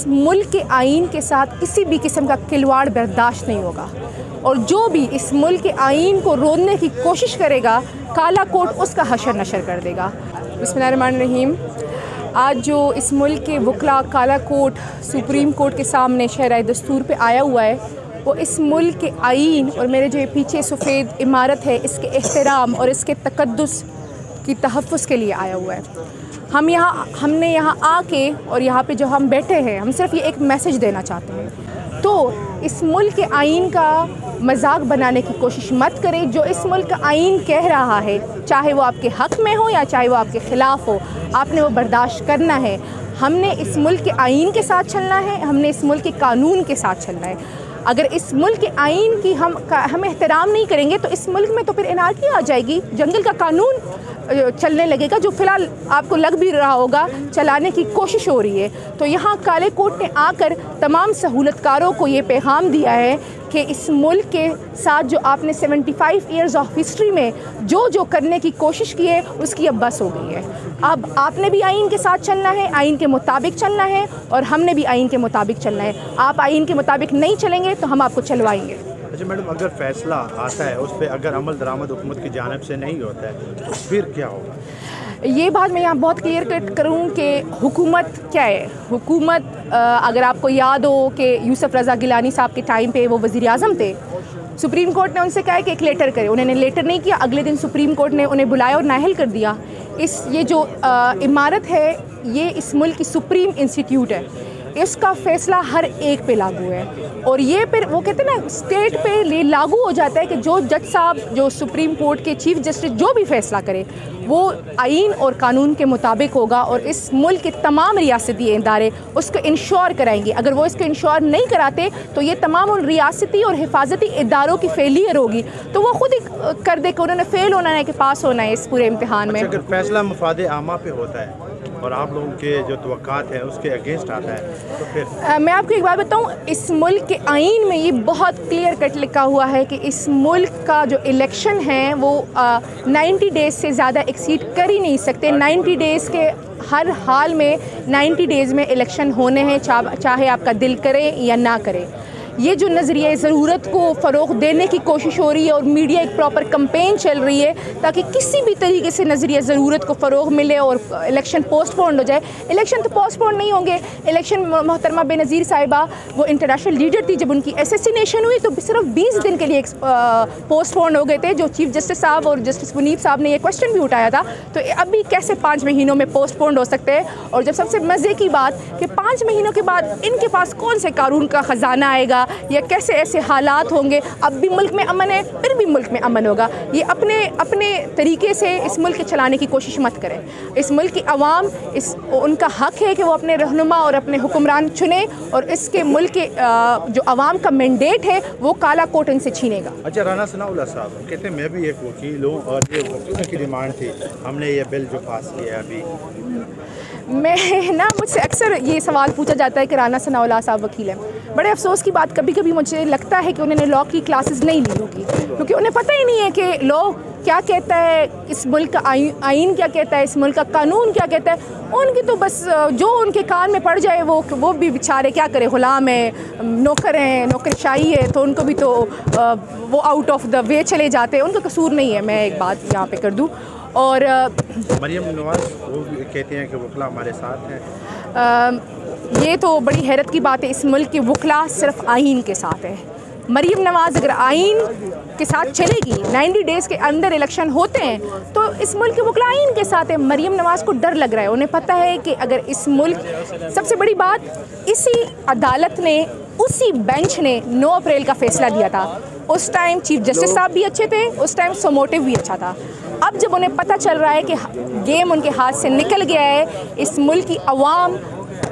मुल्क के आइन के साथ किसी भी किस्म का खिलवाड़ बर्दाश्त नहीं होगा, और जो भी इस मुल्क के आइन को रोकने की कोशिश करेगा, काला कोट उसका हशर नशर कर देगा। बिस्मिल्लाहिर्रहमानिर्रहीम। आज जो इस मुल्क के वकला काला कोट सुप्रीम कोर्ट के सामने शरअ दस्तूर पे आया हुआ है, वो इस मुल्क के आइन और मेरे जो पीछे सफ़ेद इमारत है इसके एहतराम और इसके तक़द्दुस की तहफ़्फ़ुज़ के लिए आया हुआ है। हमने यहाँ आके और यहाँ पे जो हम बैठे हैं, हम सिर्फ ये एक मैसेज देना चाहते हैं। तो इस मुल्क के आइन का मजाक बनाने की कोशिश मत करें। जो इस मुल्क का आइन कह रहा है, चाहे वो आपके हक़ में हो या चाहे वो आपके ख़िलाफ़ हो, आपने वो बर्दाश्त करना है। हमने इस मुल्क के आइन के साथ चलना है, हमने इस मुल्क के कानून के साथ चलना है। अगर इस मुल्क के आइन की हम एहतराम नहीं करेंगे तो इस मुल्क में तो फिर एनार्की आ जाएगी, जंगल का कानून चलने लगेगा, जो फ़िलहाल आपको लग भी रहा होगा चलाने की कोशिश हो रही है। तो यहाँ काले कोट ने आकर तमाम सहूलतकारों को ये पैगाम दिया है कि इस मुल्क के साथ जो आपने 75 ईयर्स ऑफ हिस्ट्री में जो करने की कोशिश की है, उसकी अब बस हो गई है। अब आपने भी आइन के साथ चलना है, आइन के मुताबिक चलना है, और हमने भी आइन के मुताबिक चलना है। आप आइन के मुताबिक नहीं चलेंगे तो हम आपको चलवाएंगे। अच्छा मैडम, अगर फैसला आता है उस पर अगर अमल दरामद हुकूमत की जानिब से नहीं होता है तो फिर क्या होगा? ये बात मैं यहाँ बहुत क्लियर कट करूँ कि हुकूमत क्या है। हुकूमत अगर आपको याद हो कि यूसुफ रज़ा गिलानी साहब के टाइम पे वो वज़ीर आज़म थे, सुप्रीम कोर्ट ने उनसे कहा कि एक लेटर करें, उन्होंने लेटर नहीं किया। अगले दिन सुप्रीम कोर्ट ने उन्हें बुलाया और नाअहल कर दिया। ये जो इमारत है, ये इस मुल्क की सुप्रीम इंस्टीट्यूट है, इसका फ़ैसला हर एक पे लागू है। और ये फिर वो कहते हैं ना, स्टेट पे लागू हो जाता है कि जो जज साहब, जो सुप्रीम कोर्ट के चीफ जस्टिस जो भी फ़ैसला करे वो आइन और कानून के मुताबिक होगा, और इस मुल्क के तमाम रियासती इदारे उसको इंश्योर कराएंगे। अगर वो इसको इंश्योर नहीं कराते तो ये तमाम उन रियासती और हिफाजती इदारों की फेलियर होगी, तो वो खुद ही कर दे कि उन्होंने फ़ेल होना है कि पास होना है इस पूरे इम्तिहान में। अगर फैसला मफाद आमा पे होता है और आप लोगों के जो तवक्कात हैं उसके अगेंस्ट आता है तो फिर मैं आपको एक बात बताऊं, इस मुल्क के आइन में ये बहुत क्लियर कट लिखा हुआ है कि इस मुल्क का जो इलेक्शन है वो 90 डेज़ से ज़्यादा एक्सीड कर ही नहीं सकते। 90 डेज़ के हर हाल में 90 डेज़ में इलेक्शन होने हैं, चाहे आपका दिल करे या ना करे। ये जो नज़रिया ज़रूरत को फ़रोग़ देने की कोशिश हो रही है और मीडिया एक प्रॉपर कैंपेन चल रही है ताकि किसी भी तरीके से नज़रिया ज़रूरत को फ़रोग़ मिले और इलेक्शन पोस्टपोन्ड हो जाए। इलेक्शन तो पोस्टपोन्ड नहीं होंगे। इलेक्शन मोहतरमा बेनज़ीर साहिबा वो इंटरनेशनल लीडर थी, जब उनकी असैसिनेशन हुई तो सिर्फ 20 दिन के लिए पोस्टपोन्ड हो गए थे। जो चीफ जस्टिस साहब और जस्टिस मुनीब साहब ने ये क्वेश्चन भी उठाया था, तो अभी कैसे 5 महीनों में पोस्टपोन्ड हो सकते हैं। और जब सबसे मज़े की बात कि 5 महीनों के बाद इनके पास कौन से कानून का ख़जाना आएगा या कैसे ऐसे हालात होंगे। अब भी मुल्क में अमन है, फिर भी मुल्क में अमन होगा। ये अपने तरीके से इस मुल्क के चलाने की कोशिश मत करें। इस मुल्क की आवाम, उनका हक़ है कि वो अपने रहनुमा और अपने हुक्मरान चुने, और इसके मुल्क के जो आवाम का मैंडेट है वो काला कोट इनसे छीनेगा। अच्छा, राना सनाउल्लाह साहब कहते हैं मैं भी एक वकील हूँ और ये वकीलों की डिमांड थी, हमने ये बिल जो पास किया अभी। मुझसे अक्सर ये सवाल पूछा जाता है कि राना सनाउल्लाह साहब वकील हैं। बड़े अफसोस की बात, कभी कभी मुझे लगता है कि उन्होंने लॉ की क्लासेस नहीं ली होगी, क्योंकि उन्हें पता ही नहीं है कि लॉ क्या कहता है, इस मुल्क का आइन क्या कहता है, इस मुल्क का कानून क्या कहता है। उनकी तो बस जो उनके कान में पड़ जाए वो भी बेचारे क्या करें, ग़ुलाम हैं, नौकर हैं, नौकरशाही है, तो उनको भी तो वो आउट ऑफ द वे चले जाते हैं। उनका कसूर नहीं है। मैं एक बात यहाँ पे कर दूँ, और मरियम नवाज़ वो भी कहते हैं कि वकला हमारे साथ हैं। ये तो बड़ी हैरत की बात है। इस मुल्क के वकला सिर्फ आइन के साथ है। मरियम नवाज़ अगर आइन के साथ चलेगी, 90 डेज़ के अंदर इलेक्शन होते हैं, तो इस मुल्क के वकला आइन के साथ है। मरियम नवाज़ को डर लग रहा है, उन्हें पता है कि अगर इस मुल्क, सबसे बड़ी बात, इसी अदालत ने, उसी बेंच ने 9 अप्रैल का फ़ैसला दिया था। उस टाइम चीफ जस्टिस साहब भी अच्छे थे, उस टाइम सोमोटिव भी अच्छा था। अब जब उन्हें पता चल रहा है कि गेम उनके हाथ से निकल गया है, इस मुल्क की आवाम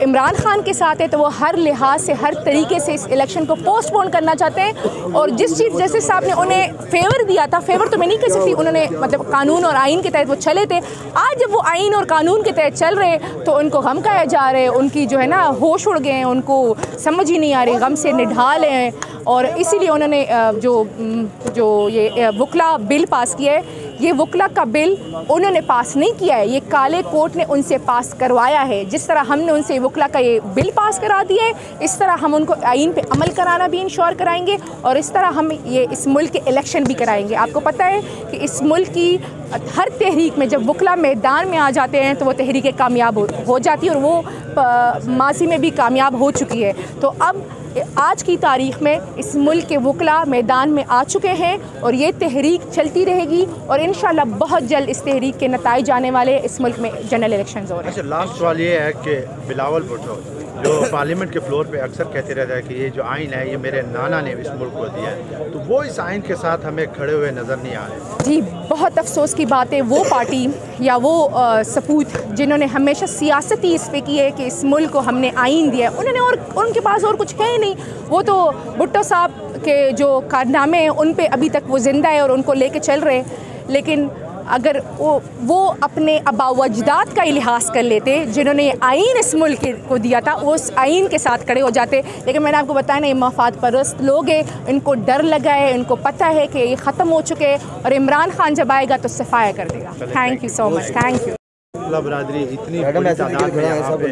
इमरान खान के साथ है, तो वो हर लिहाज से, हर तरीके से इस इलेक्शन को पोस्टपोन करना चाहते हैं। और जिस चीफ जस्टिस साहब ने उन्हें फेवर दिया था, फेवर तो मैं नहीं कह सकती, उन्होंने मतलब कानून और आइन के तहत वो चले थे। आज जब वो आइन और कानून के तहत चल रहे तो उनको गम खाया जा रहे हैं, उनकी जो है ना होश उड़ गए हैं, उनको समझ ही नहीं आ रही, गम से निढाल हैं। और इसीलिए उन्होंने जो ये वकला बिल पास किया है, ये वकला का बिल उन्होंने पास नहीं किया है, ये काले कोर्ट ने उनसे पास करवाया है। जिस तरह हमने उनसे वकला का ये बिल पास करा दिया है, इस तरह हम उनको आइन पे अमल कराना भी इंश्योर कराएंगे और इस तरह हम ये इस मुल्क के इलेक्शन भी कराएंगे। आपको पता है कि इस मुल्क की हर तहरीक में जब वकला मैदान में आ जाते हैं तो वो तहरीकें कामयाब हो जाती है और वो माजी में भी कामयाब हो चुकी है। तो अब आज की तारीख़ में इस मुल्क के वकला मैदान में आ चुके हैं और ये तहरीक चलती रहेगी और इंशाल्लाह बहुत जल्द इस तहरीक के नताइज आने वाले। इस मुल्क में जनरल इलेक्शंस हो रहे हैं। अच्छा, लास्ट सवाल ये है कि बिलावल भुट्टो जो पार्लियामेंट के फ्लोर पे अक्सर कहते रहता है कि ये जो आइन है ये मेरे नाना ने इस मुल्क को दिया है, तो वो इस आइन के साथ हमें खड़े हुए नज़र नहीं आ रहे। जी, बहुत अफसोस की बात है, वो पार्टी या वो सपूत जिन्होंने हमेशा सियासती इस पे की है कि इस मुल्क को हमने आइन दिया है, उन्होंने और उनके पास और कुछ है ही नहीं। वो तो भुट्टो साहब के जो कारनामे हैं उन पे अभी तक वो ज़िंदा है और उनको लेके चल रहे हैं। लेकिन अगर वो अपने आबा-व-अजदाद का ही लिहाज कर लेते जिन्होंने आइन इस मुल्क को दिया था, वो उस आइन के साथ खड़े हो जाते। लेकिन मैंने आपको बताया ना, ये मफाद परस्त लोग हैं, इनको डर लगा है, इनको पता है कि ये ख़त्म हो चुके हैं और इमरान खान जब आएगा तो सफाया कर देगा। Thank you so much. Thank you. बरादरी इतनी बड़ी तादाद में यहाँ पे।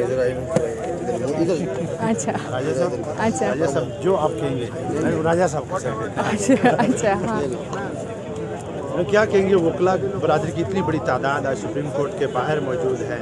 अच्छा राजा साहब, अच्छा राजा साहब जो आप कहेंगे, राजा साहब अच्छा अच्छा हाँ, तो क्या कहेंगे, वकला बरादरी की इतनी बड़ी तादाद आज सुप्रीम कोर्ट के बाहर मौजूद है।